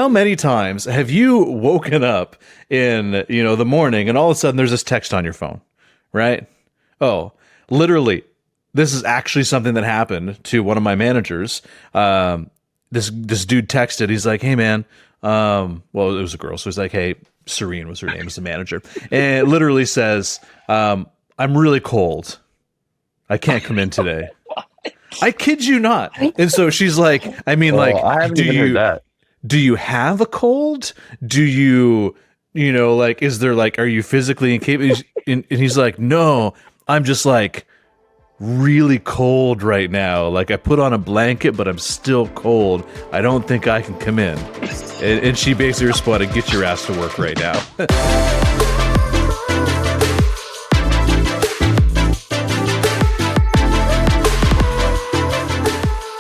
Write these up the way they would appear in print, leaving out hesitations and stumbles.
how many times have you woken up in, the morning and all of a sudden there's this text on your phone, right? Oh, literally, this is actually something that happened to one of my managers. This dude texted, he's like, hey man, well, it was a girl. So he's like, hey, Serene was her name as the manager. And it literally says, I'm really cold. I can't come in today. I kid you not. And so she's like, I haven't even heard that. Do you have a cold? Do you, is there are you physically incapable? And he's like, no, I'm just really cold right now. I put on a blanket, but I'm still cold. I don't think I can come in. And she basically responded, get your ass to work right now.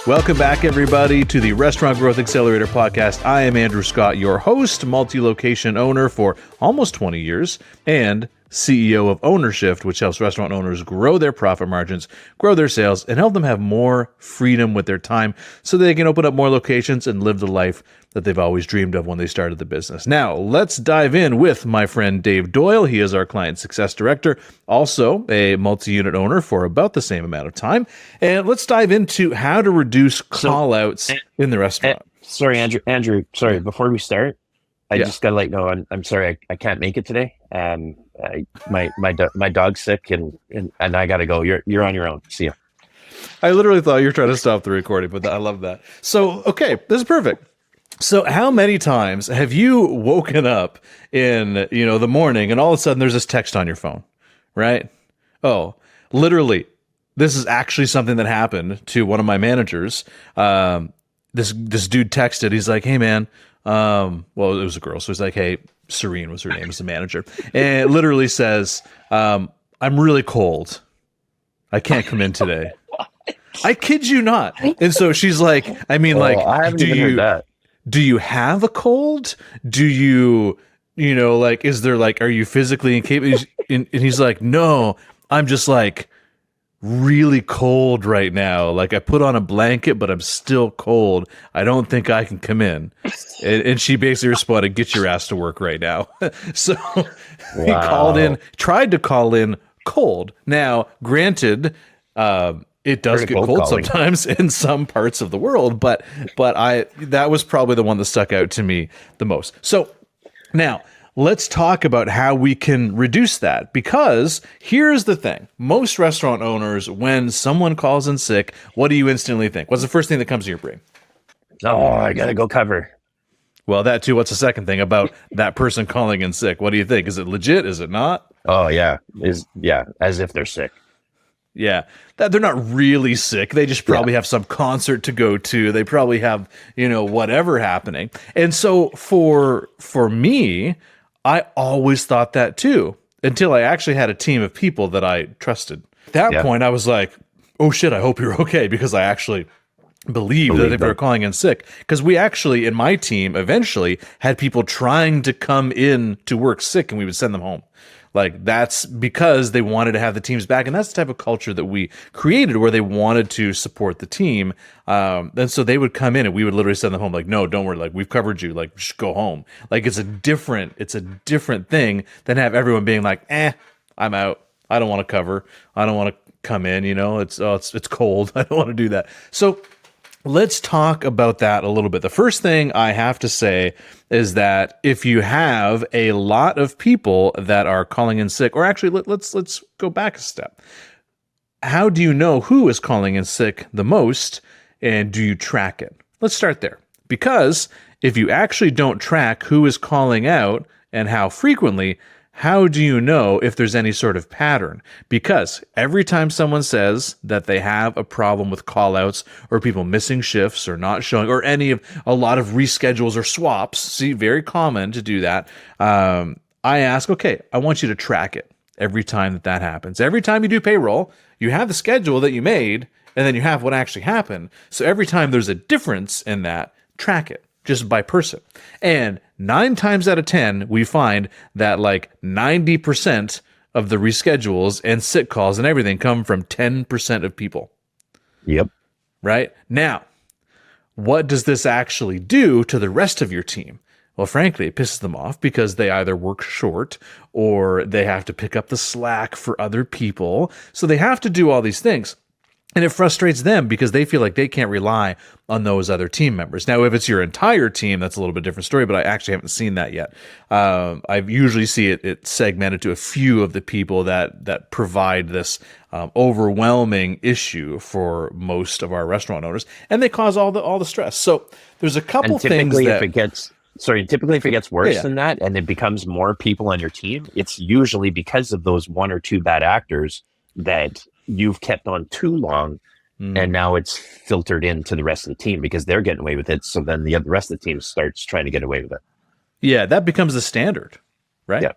Welcome back, everybody, to the Restaurant Growth Accelerator podcast. I am Andrew Scott, your host, multi-location owner for almost 20 years, and CEO of Ownershift, which helps restaurant owners grow their profit margins, grow their sales, and help them have more freedom with their time so they can open up more locations and live the life that they've always dreamed of when they started the business. Now, let's dive in with my friend Dave Doyle. He is our client success director, also a multi-unit owner for about the same amount of time. And let's dive into how to reduce call-outs in the restaurant. Sorry, Andrew, sorry, before we start, I just got to let you know, I'm sorry, I can't make it today. My dog's sick and I got to go. You're on your own. See ya. I literally thought you were trying to stop the recording, but I love that. So, okay, this is perfect. So how many times have you woken up in, the morning and all of a sudden there's this text on your phone, right? Oh, literally, this is actually something that happened to one of my managers. This dude texted, he's like, hey man, well, it was a girl. So he's like, hey, Serene was her name as the manager. And it literally says, I'm really cold. I can't come in today. I kid you not. And so she's like, I haven't even heard that. Do you have a cold? Do you, is there are you physically incapable? And he's like, no, I'm just really cold right now. I put on a blanket, but I'm still cold. I don't think I can come in. And she basically responded, get your ass to work right now. So he tried to call in cold. Now, granted, it does get cold sometimes in some parts of the world, but that was probably the one that stuck out to me the most. So now let's talk about how we can reduce that, because here's the thing. Most restaurant owners, when someone calls in sick, what do you instantly think? What's the first thing that comes to your brain? Oh, I got to go cover. Well, that too. What's the second thing about that person calling in sick? What do you think? Is it legit? Is it not? Oh, yeah. As if they're sick. Yeah, that they're not really sick. They just probably have some concert to go to. They probably have, whatever happening. And so for me, I always thought that too, until I actually had a team of people that I trusted. At that point, I was like, oh shit, I hope you're okay, because I actually believed that they were calling in sick. Because we actually, in my team, eventually had people trying to come in to work sick, and we would send them home. That's because they wanted to have the teams back. And that's the type of culture that we created, where they wanted to support the team. And so they would come in and we would literally send them home. No, don't worry. We've covered you. Just go home. It's a different thing than have everyone being I'm out. I don't want to cover. I don't want to come in. It's cold. I don't want to do that. So let's talk about that a little bit. The first thing I have to say is that if you have a lot of people that are calling in sick, or actually let's go back a step. How do you know who is calling in sick the most, and do you track it? Let's start there. Because if you actually don't track who is calling out and how frequently, how do you know if there's any sort of pattern? Because every time someone says that they have a problem with call-outs or people missing shifts or not showing or a lot of reschedules or swaps, see, very common to do that, I ask, okay, I want you to track it every time that happens. Every time you do payroll, you have the schedule that you made, and then you have what actually happened. So every time there's a difference in that, track it. Just by person. And 9 times out of 10, we find that 90% of the reschedules and sick calls and everything come from 10% of people. Yep. Right? Now, what does this actually do to the rest of your team? Well, frankly, it pisses them off because they either work short or they have to pick up the slack for other people. So they have to do all these things. And it frustrates them because they feel like they can't rely on those other team members. Now, if it's your entire team, that's a little bit different story, but I actually haven't seen that yet. I usually see it segmented to a few of the people that provide this overwhelming issue for most of our restaurant owners, and they cause all the stress. So there's a couple things that... Typically if it gets worse than that and it becomes more people on your team, it's usually because of those one or two bad actors that you've kept on too long, and now it's filtered into the rest of the team because they're getting away with it. So then the rest of the team starts trying to get away with it. Yeah, that becomes the standard, right? Yeah.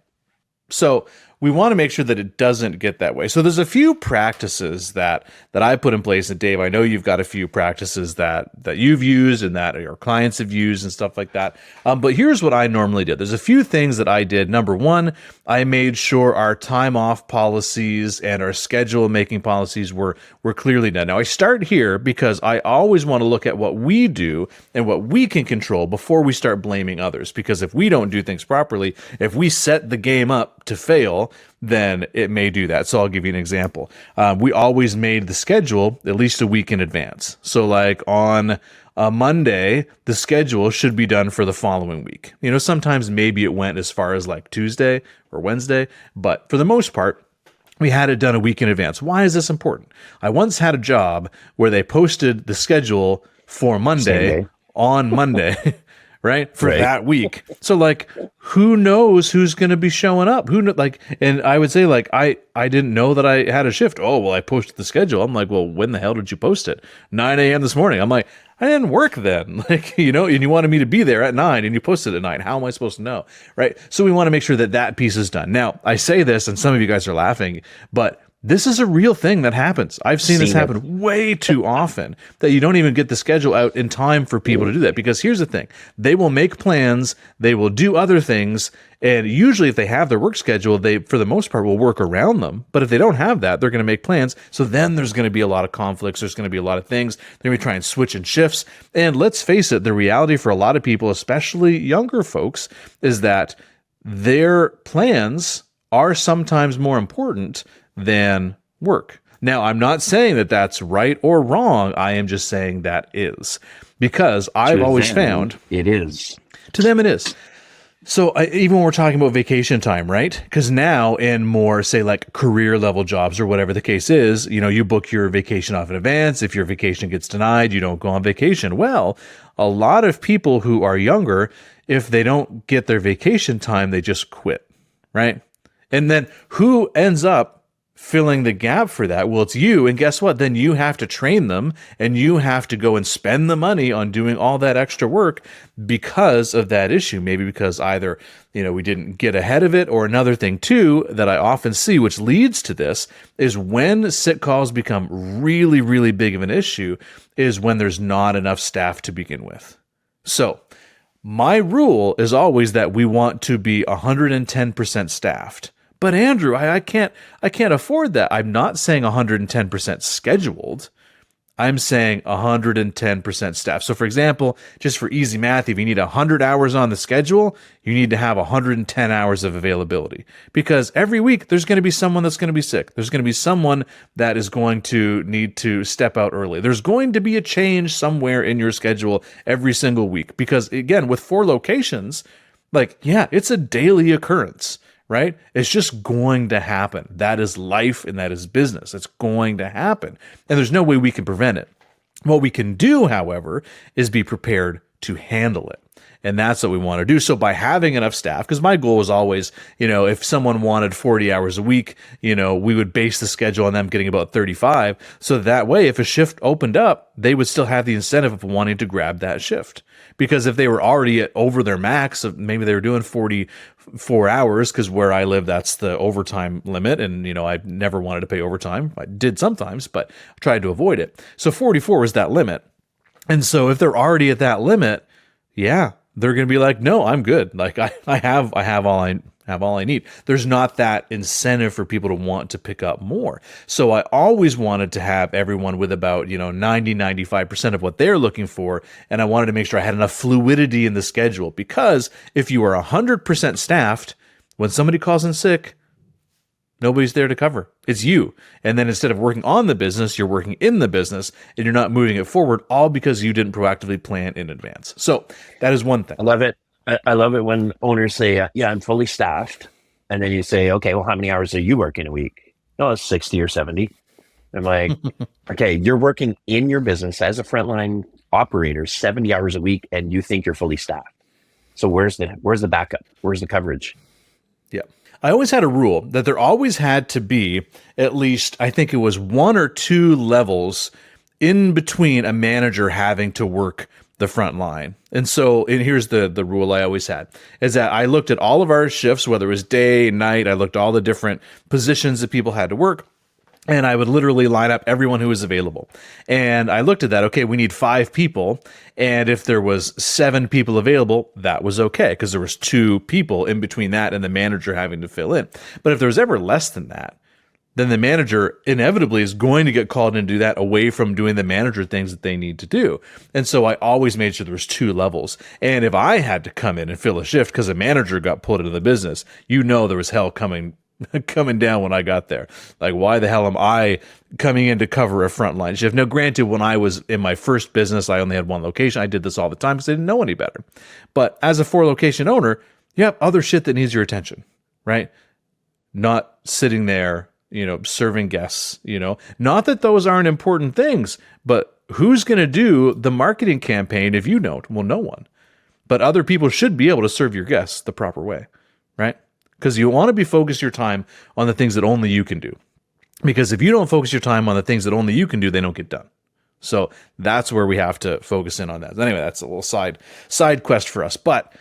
So we want to make sure that it doesn't get that way. So there's a few practices that I put in place. And Dave, I know you've got a few practices that you've used and that your clients have used and stuff like that. But here's what I normally did. There's a few things that I did. Number one, I made sure our time off policies and our schedule making policies were clearly done. Now I start here because I always want to look at what we do and what we can control before we start blaming others. Because if we don't do things properly, if we set the game up to fail, then it may do that. So I'll give you an example. We always made the schedule at least a week in advance. So like on a Monday, the schedule should be done for the following week. You know, sometimes maybe it went as far as like Tuesday or Wednesday, but for the most part, we had it done a week in advance. Why is this important? I once had a job where they posted the schedule for Monday on Monday. Right? For that week. So like, who knows who's going to be showing up? And I would say like, I didn't know that I had a shift. Oh, well, I posted the schedule. I'm like, well, when the hell did you post it? 9 a.m. this morning. I'm like, I didn't work then. Like, you know, and you wanted me to be there at 9 and you posted at 9. How am I supposed to know? Right? So we want to make sure that piece is done. Now, I say this and some of you guys are laughing, but this is a real thing that happens. I've seen this happen way too often that you don't even get the schedule out in time for people to do that. Because here's the thing. They will make plans. They will do other things. And usually if they have their work schedule, they, for the most part, will work around them. But if they don't have that, they're going to make plans. So then there's going to be a lot of conflicts. There's going to be a lot of things. They're going to try and switch in shifts. And let's face it, the reality for a lot of people, especially younger folks, is that their plans are sometimes more important than work. Now, I'm not saying that that's right or wrong. I am just saying that is. Because I've always found... It is. To them, it is. So even when we're talking about vacation time, right? Because now in more, say, like career level jobs or whatever the case is, you know, you book your vacation off in advance. If your vacation gets denied, you don't go on vacation. Well, a lot of people who are younger, if they don't get their vacation time, they just quit, right? And then who ends up filling the gap for that? Well, it's you. And guess what? Then you have to train them and you have to go and spend the money on doing all that extra work because of that issue. Maybe because either, you know, we didn't get ahead of it, or another thing too that I often see, which leads to this, is when sick calls become really, really big of an issue is when there's not enough staff to begin with. So my rule is always that we want to be 110% staffed. But Andrew, I can't afford that. I'm not saying 110% scheduled. I'm saying 110% staff. So for example, just for easy math, if you need 100 hours on the schedule, you need to have 110 hours of availability. Because every week there's going to be someone that's going to be sick. There's going to be someone that is going to need to step out early. There's going to be a change somewhere in your schedule every single week. Because again, with 4 locations, like, yeah, it's a daily occurrence. Right? It's just going to happen. That is life and that is business. It's going to happen. And there's no way we can prevent it. What we can do, however, is be prepared to handle it. And that's what we want to do. So by having enough staff, because my goal was always, you know, if someone wanted 40 hours a week, you know, we would base the schedule on them getting about 35. So that way, if a shift opened up, they would still have the incentive of wanting to grab that shift. Because if they were already over their max, of maybe they were doing 44 hours, because where I live, that's the overtime limit. And, you know, I never wanted to pay overtime. I did sometimes, but I tried to avoid it. So 44 was that limit. And so if they're already at that limit, yeah, they're going to be like, no, I'm good. Like I have all I have all I need. There's not that incentive for people to want to pick up more. So I always wanted to have everyone with about, 90, 95% of what they're looking for. And I wanted to make sure I had enough fluidity in the schedule, because if you are 100% staffed, when somebody calls in sick, nobody's there to cover. It's you. And then instead of working on the business, you're working in the business, and you're not moving it forward, all because you didn't proactively plan in advance. So that is one thing. I love it. I love it when owners say, yeah, I'm fully staffed. And then you say, okay, well, how many hours are you working a week? Oh, it's 60 or 70. I'm like, okay, you're working in your business as a frontline operator 70 hours a week, and you think you're fully staffed. So where's the backup? Where's the coverage? Yeah. I always had a rule that there always had to be at least, I think it was 1 or 2 levels in between a manager having to work the front line. And here's the rule I always had, is that I looked at all of our shifts, whether it was day, night, I looked at all the different positions that people had to work, and I would literally line up everyone who was available. And I looked at that, okay, we need 5 people. And if there was 7 people available, that was okay, because there was 2 people in between that and the manager having to fill in. But if there was ever less than that, then the manager inevitably is going to get called in to do that away from doing the manager things that they need to do. And so I always made sure there was 2 levels. And if I had to come in and fill a shift because a manager got pulled into the business, there was hell coming down when I got there. Like, why the hell am I coming in to cover a frontline shift? Now, granted, when I was in my first business, I only had 1 location. I did this all the time because I didn't know any better. But as a 4-location owner, you have other shit that needs your attention, right? Not sitting there, serving guests, not that those aren't important things, but who's going to do the marketing campaign if you don't? Well, no one. But other people should be able to serve your guests the proper way, right? Because you want to be focused your time on the things that only you can do. Because if you don't focus your time on the things that only you can do, they don't get done. So that's where we have to focus in on that. Anyway, that's a little side quest for us. But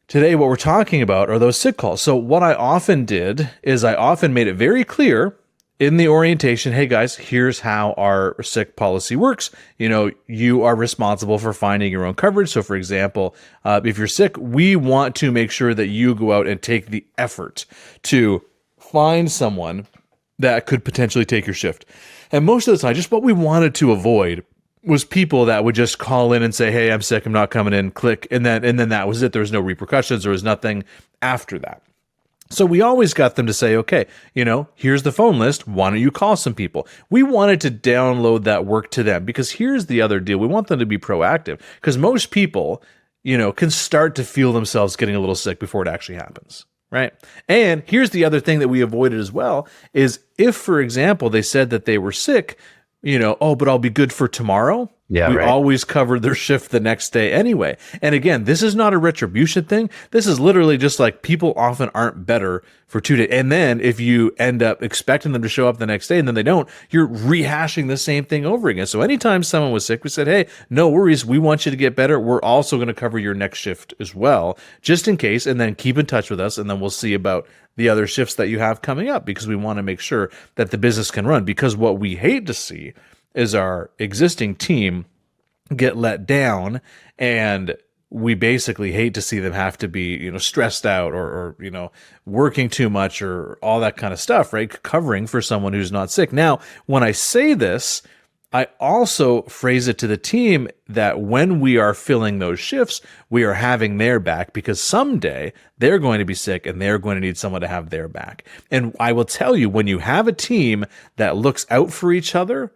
today, what we're talking about are those sick calls. So what I often did is I often made it very clear in the orientation, hey guys, here's how our sick policy works. You are responsible for finding your own coverage. So for example, if you're sick, we want to make sure that you go out and take the effort to find someone that could potentially take your shift. And most of the time, just what we wanted to avoid was people that would just call in and say, hey, I'm sick, I'm not coming in, click, and then that was it. There was no repercussions. There was nothing after that. So we always got them to say, okay, here's the phone list. Why don't you call some people? We wanted to download that work to them, because here's the other deal. We want them to be proactive, because most people, can start to feel themselves getting a little sick before it actually happens, right? And here's the other thing that we avoided as well is if, for example, they said that they were sick, but I'll be good for tomorrow. Yeah, we right. always covered their shift the next day anyway. And again, this is not a retribution thing. This is literally just like people often aren't better for 2 days. And then if you end up expecting them to show up the next day and then they don't, you're rehashing the same thing over again. So anytime someone was sick, we said, hey, no worries. We want you to get better. We're also going to cover your next shift as well, just in case. And then keep in touch with us. And then we'll see about the other shifts that you have coming up, because we want to make sure that the business can run. Because what we hate to see is our existing team get let down, and we basically hate to see them have to be, stressed out or working too much or all that kind of stuff, right? Covering for someone who's not sick. Now, when I say this, I also phrase it to the team that when we are filling those shifts, we are having their back, because someday they're going to be sick and they're going to need someone to have their back. And I will tell you, when you have a team that looks out for each other,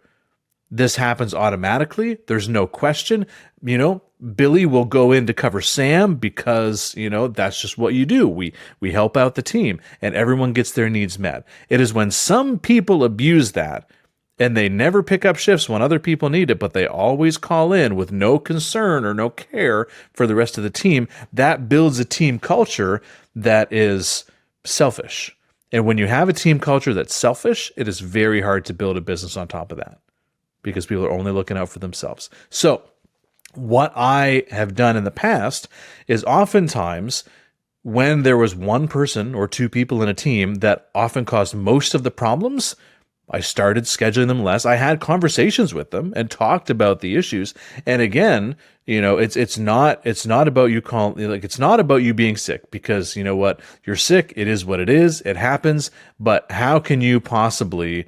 this happens automatically. There's no question. Billy will go in to cover Sam because, that's just what you do. We help out the team and everyone gets their needs met. It is when some people abuse that and they never pick up shifts when other people need it, but they always call in with no concern or no care for the rest of the team, that builds a team culture that is selfish. And when you have a team culture that's selfish, it is very hard to build a business on top of that, because people are only looking out for themselves. So what I have done in the past is oftentimes when there was one person or 2 people in a team that often caused most of the problems, I started scheduling them less. I had conversations with them and talked about the issues. And again, it's not about you it's not about you being sick, because you know what, you're sick. It is what it is. It happens. But how can you possibly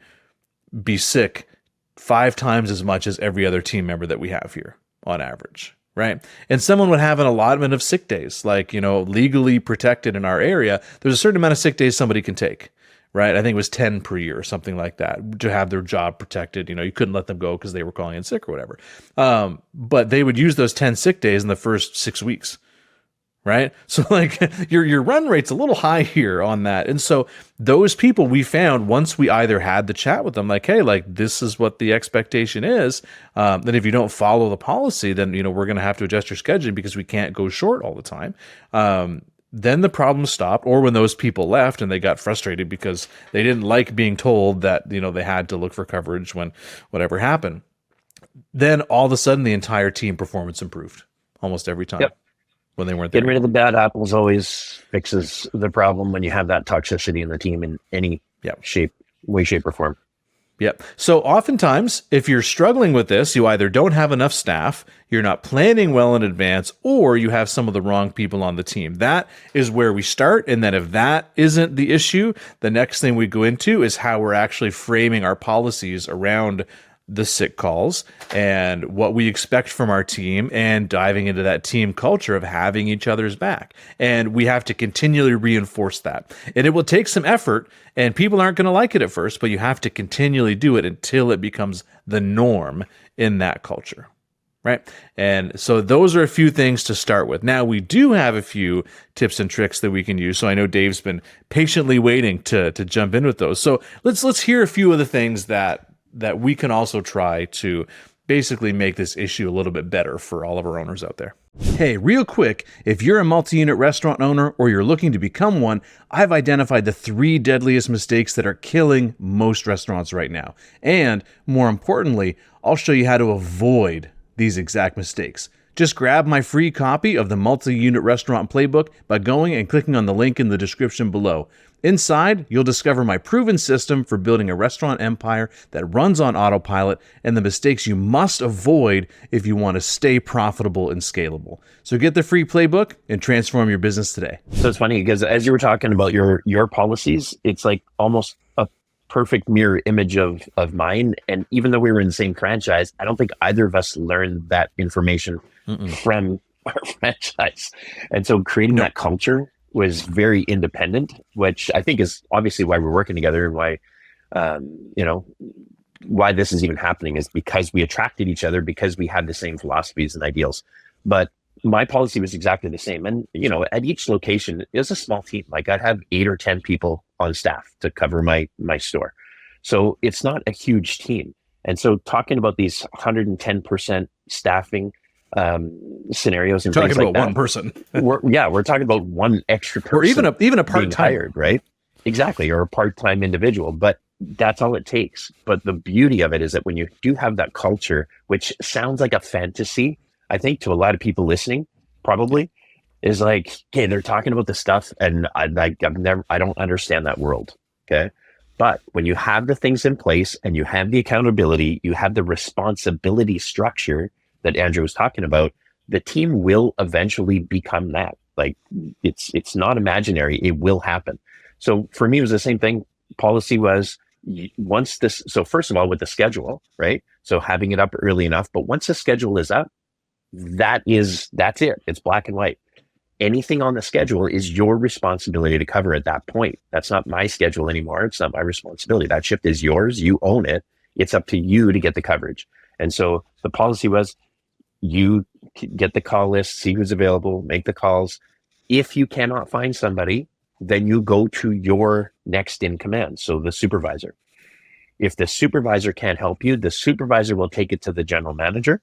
be sick 5 times as much as every other team member that we have here on average? Right. And someone would have an allotment of sick days, legally protected in our area. There's a certain amount of sick days somebody can take. Right. I think it was 10 per year or something like that, to have their job protected. You couldn't let them go because they were calling in sick or whatever. But they would use those 10 sick days in the first 6 weeks. Right. So your run rate's a little high here on that. And so those people, we found, once we either had the chat with them, hey, this is what the expectation is. Then if you don't follow the policy, then, we're going to have to adjust your scheduling because we can't go short all the time. Then the problem stopped. Or when those people left and they got frustrated because they didn't like being told that, they had to look for coverage when whatever happened, then all of a sudden the entire team performance improved almost every time. Yep. When they weren't there. Getting rid of the bad apples always fixes the problem when you have that toxicity in the team in any way, shape, or form. Yep. So oftentimes, if you're struggling with this, you either don't have enough staff, you're not planning well in advance, or you have some of the wrong people on the team. That is where we start. And then if that isn't the issue, the next thing we go into is how we're actually framing our policies around the sick calls and what we expect from our team, and diving into that team culture of having each other's back. And we have to continually reinforce that. And it will take some effort, and people aren't going to like it at first, but you have to continually do it until it becomes the norm in that culture. Right. And so those are a few things to start with. Now, we do have a few tips and tricks that we can use. So I know Dave's been patiently waiting to jump in with those. So let's hear a few of the things that we can also try to basically make this issue a little bit better for all of our owners out there. Hey, real quick, if you're a multi-unit restaurant owner or you're looking to become one, I've identified the 3 deadliest mistakes that are killing most restaurants right now. And more importantly, I'll show you how to avoid these exact mistakes. Just grab my free copy of the Multi-Unit Restaurant Playbook by going and clicking on the link in the description below. Inside, you'll discover my proven system for building a restaurant empire that runs on autopilot, and the mistakes you must avoid if you want to stay profitable and scalable. So get the free playbook and transform your business today. So it's funny because as you were talking about your policies, it's like almost a perfect mirror image of mine. And even though we were in the same franchise, I don't think either of us learned that information from our franchise. And so creating that culture was very independent, which I think is obviously why we're working together, and why, why this is even happening is because we attracted each other, because we had the same philosophies and ideals. But my policy was exactly the same. And, at each location, it was a small team. Like I'd have 8 or 10 people on staff to cover my store. So it's not a huge team. And so talking about these 110% staffing scenarios and talking things about like that, one person. we're talking about one extra person, or even a part-time hired, right? Exactly, or a part-time individual. But that's all it takes. But the beauty of it is that when you do have that culture, which sounds like a fantasy, I think to a lot of people listening, probably is like, okay, they're talking about this stuff, and I don't understand that world. Okay. But when you have the things in place and you have the accountability, you have the responsibility structure that Andrew was talking about, the team will eventually become that. Like it's not imaginary. It will happen. So for me, it was the same thing. Policy was once this, so first of all, with the schedule, right? So having it up early enough, but once the schedule is up, that's it. It's black and white. Anything on the schedule is your responsibility to cover at that point. That's not my schedule anymore. It's not my responsibility. That shift is yours. You own it. It's up to you to get the coverage. And so the policy was you get the call list, see who's available, make the calls. If you cannot find somebody, then you go to your next in command. So the supervisor. If the supervisor can't help you, the supervisor will take it to the general manager.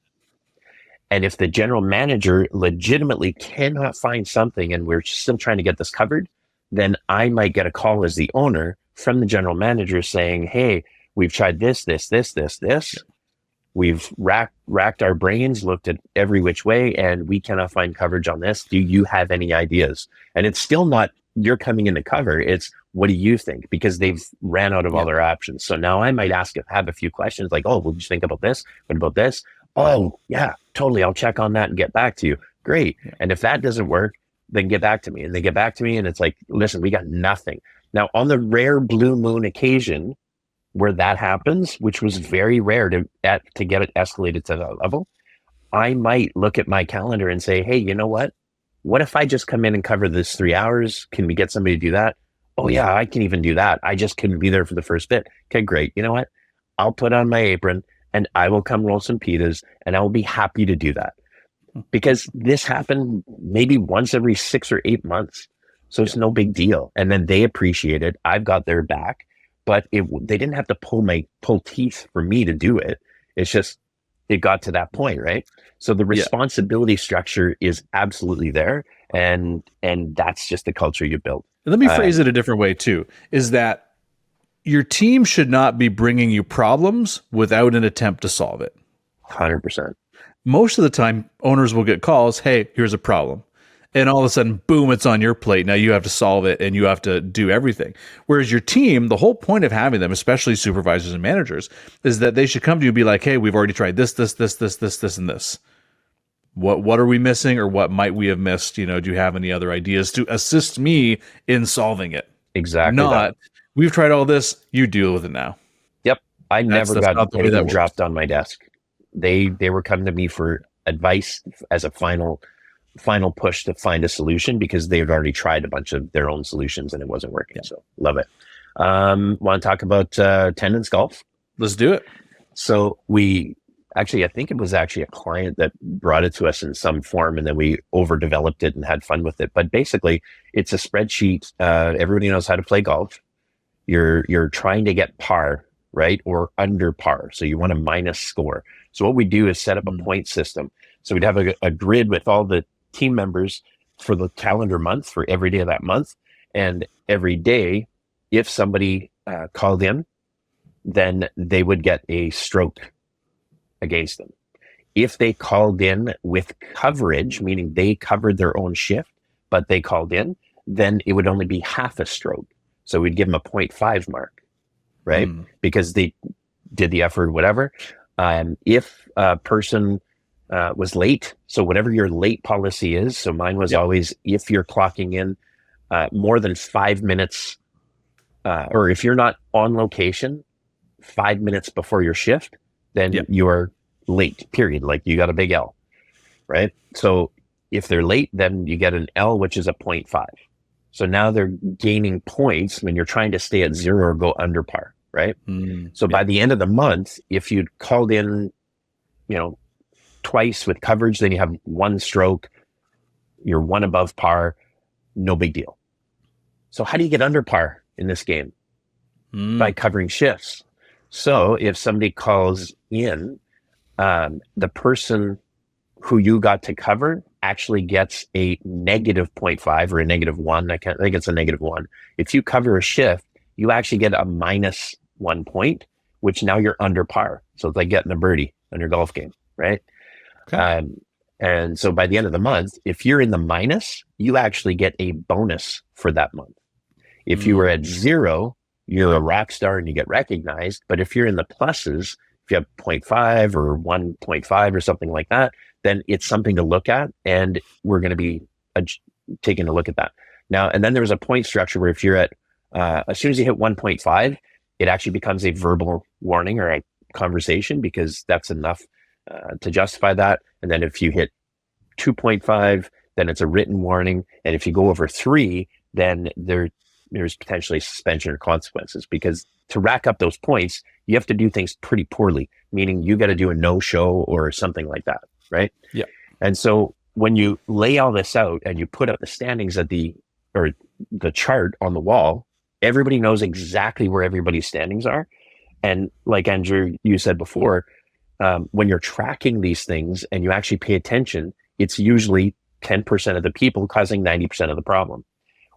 And if the general manager legitimately cannot find something and we're still trying to get this covered, then I might get a call as the owner from the general manager saying, hey, we've tried this. We've racked our brains, looked at every which way, and we cannot find coverage on this. Do you have any ideas? And it's still not you're coming in to cover. It's what do you think? Because they've ran out of other options. So now I might have a few questions like, oh, what did you think about this? What about this? Oh, yeah, totally. I'll check on that and get back to you. Great. Yeah. And if that doesn't work, then get back to me. And they get back to me and it's like, listen, we got nothing. Now, on the rare blue moon occasion where that happens, which was very rare to get it escalated to that level, I might look at my calendar and say, hey, you know what? What if I just come in and cover this 3 hours? Can we get somebody to do that? Oh yeah, I can even do that. I just couldn't be there for the first bit. Okay, great. You know what? I'll put on my apron and I will come roll some pitas and I will be happy to do that. Because this happened maybe once every 6 or 8 months. So it's no big deal. And then they appreciate it. I've got their back, but they didn't have to pull teeth for me to do it. It's just, it got to that point, right? So the responsibility structure is absolutely there. And that's just the culture you build. Let me phrase it a different way too, is that your team should not be bringing you problems without an attempt to solve it. 100%. Most of the time, owners will get calls, hey, here's a problem. And all of a sudden, boom, it's on your plate. Now you have to solve it and you have to do everything. Whereas your team, the whole point of having them, especially supervisors and managers, is that they should come to you and be like, hey, we've already tried this, and this. What are we missing, or what might we have missed? Do you have any other ideas to assist me in solving it? Exactly. Not, we've tried all this, you deal with it now. Yep. I never got anything dropped on my desk. They were coming to me for advice as a final push to find a solution because they've already tried a bunch of their own solutions and it wasn't working. So love it. Want to talk about attendance golf? Let's do it. So I think it was actually a client that brought it to us in some form and then we overdeveloped it and had fun with it. But basically it's a spreadsheet. Everybody knows how to play golf. You're trying to get par, right? Or under par. So you want a minus score. So what we do is set up a point system. So we'd have a grid with all the team members for the calendar month for every day of that month. And every day, if somebody called in, then they would get a stroke against them. If they called in with coverage, meaning they covered their own shift, but they called in, then it would only be half a stroke. So we'd give them a 0.5 mark, right? Because they did the effort, whatever. If a person was late, so whatever your late policy is, so mine was always, if you're clocking in more than 5 minutes, or if you're not on location 5 minutes before your shift, then you're late, period. Like you got a big L, right? So if they're late, then you get an L, which is a 0.5. So now they're gaining points when you're trying to stay at zero or go under par, right? So by the end of the month, if you'd called in, twice with coverage, then you have one stroke, you're one above par, no big deal. So how do you get under par in this game? By covering shifts. So if somebody calls in, the person who you got to cover actually gets a negative 0.5 or a -1. I think it's a -1. If you cover a shift, you actually get a -1 point, which now you're under par. So it's like getting a birdie on your golf game, right? Okay. And so by the end of the month, if you're in the minus, you actually get a bonus for that month. If you were at zero, you're a rock star and you get recognized. But if you're in the pluses, if you have 0.5 or 1.5 or something like that, then it's something to look at. And we're going to be taking a look at that. Now, and then there's a point structure where if you're at, as soon as you hit 1.5, it actually becomes a verbal warning or a conversation because that's enough to justify that. And then if you hit 2.5, then it's a written warning. And if you go over 3, then there's potentially suspension or consequences, because to rack up those points, you have to do things pretty poorly, meaning you got to do a no-show or something like that, right? Yeah. And so when you lay all this out and you put up the standings at the chart on the wall, everybody knows exactly where everybody's standings are. And like Andrew, you said before, when you're tracking these things and you actually pay attention, it's usually 10% of the people causing 90% of the problem.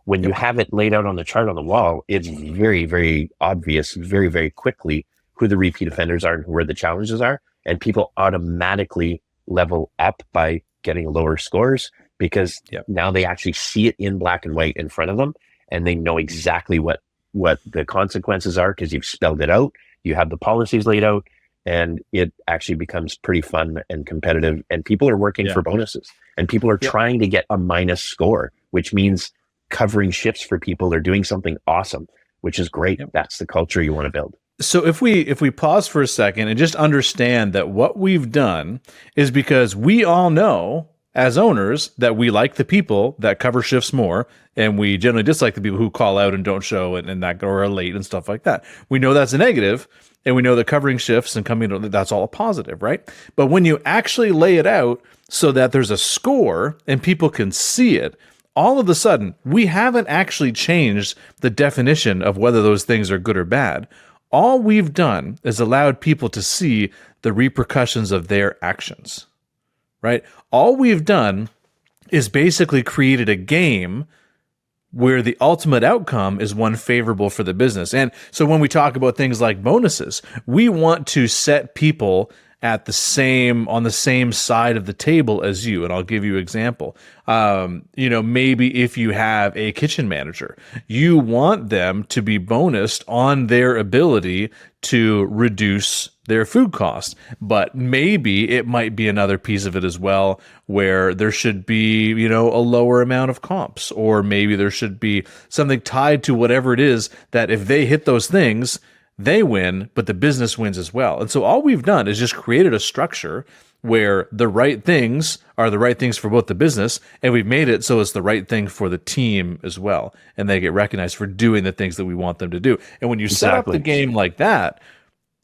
When you have it laid out on the chart on the wall, it's very, very obvious, very, very quickly who the repeat offenders are and where the challenges are. And people automatically level up by getting lower scores because now they actually see it in black and white in front of them, and they know exactly what the consequences are because you've spelled it out, you have the policies laid out, and it actually becomes pretty fun and competitive, and people are working for bonuses, and people are trying to get a minus score, which means covering shifts for people or doing something awesome, which is great. That's the culture you want to build. So if we pause for a second and just understand that what we've done is because we all know as owners that we like the people that cover shifts more, and we generally dislike the people who call out and don't show and that or are late and stuff like that. We know that's a negative, and we know that covering shifts and coming to, that's all a positive, right? But when you actually lay it out so that there's a score and people can see it, all of a sudden we haven't actually changed the definition of whether those things are good or bad. All we've done is allowed people to see the repercussions of their actions, right? All we've done is basically created a game where the ultimate outcome is one favorable for the business. And so when we talk about things like bonuses, we want to set people on the same side of the table as you. And I'll give you an example. Maybe if you have a kitchen manager, you want them to be bonused on their ability to reduce their food costs. But maybe it might be another piece of it as well, where there should be, a lower amount of comps, or maybe there should be something tied to whatever it is that if they hit those things, they win, but the business wins as well. And so all we've done is just created a structure where the right things are the right things for both the business, and we've made it so it's the right thing for the team as well. And they get recognized for doing the things that we want them to do. And when you set up the game like that,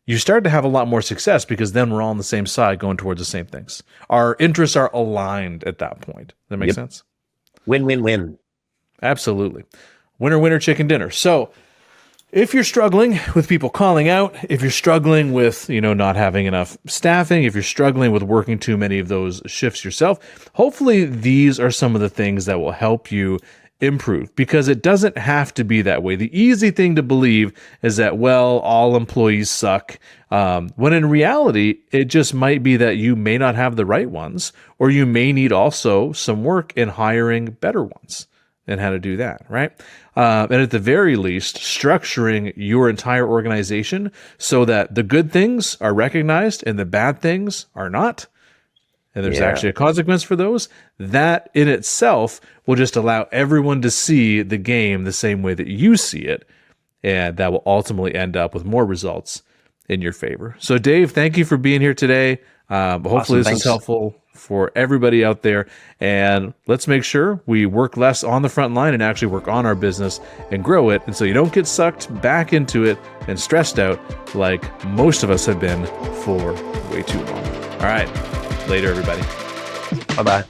you start to have a lot more success, because then we're all on the same side going towards the same things. Our interests are aligned at that point. Does that make sense? Win, win, win. Absolutely. Winner, winner, chicken dinner. So if you're struggling with people calling out, if you're struggling with, not having enough staffing, if you're struggling with working too many of those shifts yourself, hopefully these are some of the things that will help you improve, because it doesn't have to be that way. The easy thing to believe is that, all employees suck, when in reality, it just might be that you may not have the right ones, or you may need also some work in hiring better ones. And how to do that, right? And at the very least, structuring your entire organization so that the good things are recognized and the bad things are not, and there's actually a consequence for those, that in itself will just allow everyone to see the game the same way that you see it, and that will ultimately end up with more results in your favor. So Dave, thank you for being here today. Hopefully this is helpful for everybody out there, and let's make sure we work less on the front line and actually work on our business and grow it, and so you don't get sucked back into it and stressed out like most of us have been for way too long. All right, later everybody. Bye-bye.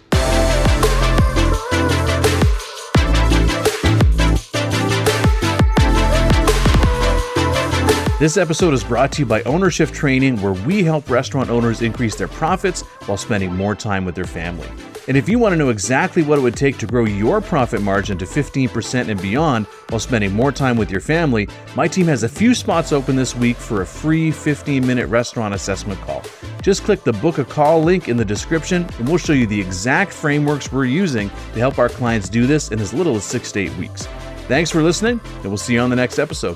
This episode is brought to you by Ownership Training, where we help restaurant owners increase their profits while spending more time with their family. And if you want to know exactly what it would take to grow your profit margin to 15% and beyond while spending more time with your family, my team has a few spots open this week for a free 15-minute restaurant assessment call. Just click the book a call link in the description, and we'll show you the exact frameworks we're using to help our clients do this in as little as 6 to 8 weeks. Thanks for listening, and we'll see you on the next episode.